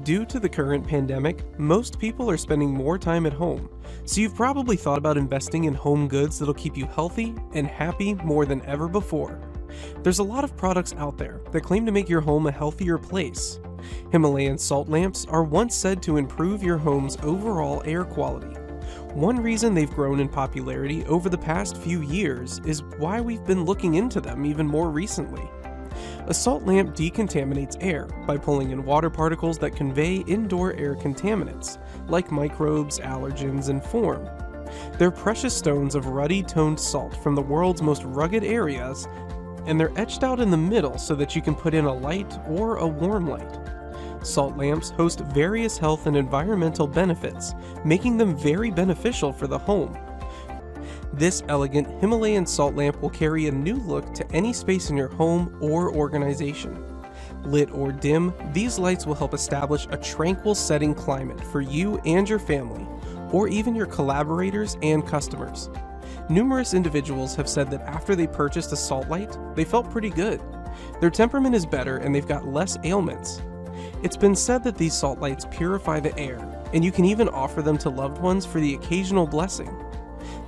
Due to the current pandemic, most people are spending more time at home, so you've probably thought about investing in home goods that'll keep you healthy and happy more than ever before. There's a lot of products out there that claim to make your home a healthier place. Himalayan salt lamps are once said to improve your home's overall air quality. One reason they've grown in popularity over the past few years is why we've been looking into them even more recently. A salt lamp decontaminates air by pulling in water particles that convey indoor air contaminants, like microbes, allergens, and form. They're precious stones of ruddy toned salt from the world's most rugged areas, and they're etched out in the middle so that you can put in a light or a warm light. Salt lamps host various health and environmental benefits, making them very beneficial for the home. This elegant Himalayan salt lamp will carry a new look to any space in your home or organization. Lit or dim, these lights will help establish a tranquil setting climate for you and your family, or even your collaborators and customers. Numerous individuals have said that after they purchased a salt light, they felt pretty good. Their temperament is better and they've got less ailments. It's been said that these salt lights purify the air, and you can even offer them to loved ones for the occasional blessing.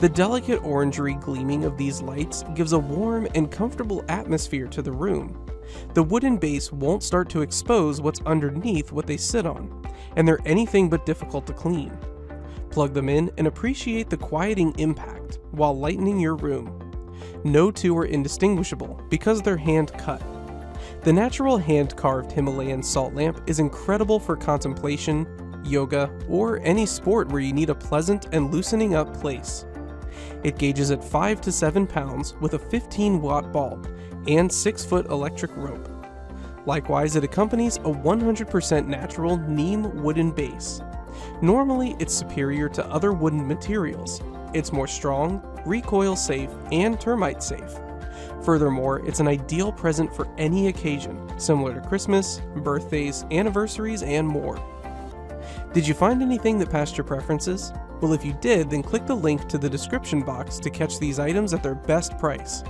The delicate orangery gleaming of these lights gives a warm and comfortable atmosphere to the room. The wooden base won't start to expose what's underneath what they sit on, and they're anything but difficult to clean. Plug them in and appreciate the quieting impact while lightening your room. No two are indistinguishable because they're hand cut. The natural hand-carved Himalayan salt lamp is incredible for contemplation, yoga, or any sport where you need a pleasant and loosening up place. It gauges at 5 to 7 pounds with a 15-watt bulb and 6-foot electric rope. Likewise, it accompanies a 100% natural neem wooden base. Normally, it's superior to other wooden materials. It's more strong, recoil safe, and termite safe. Furthermore, it's an ideal present for any occasion, similar to Christmas, birthdays, anniversaries, and more. Did you find anything that passed your preferences? Well, if you did, then click the link to the description box to catch these items at their best price.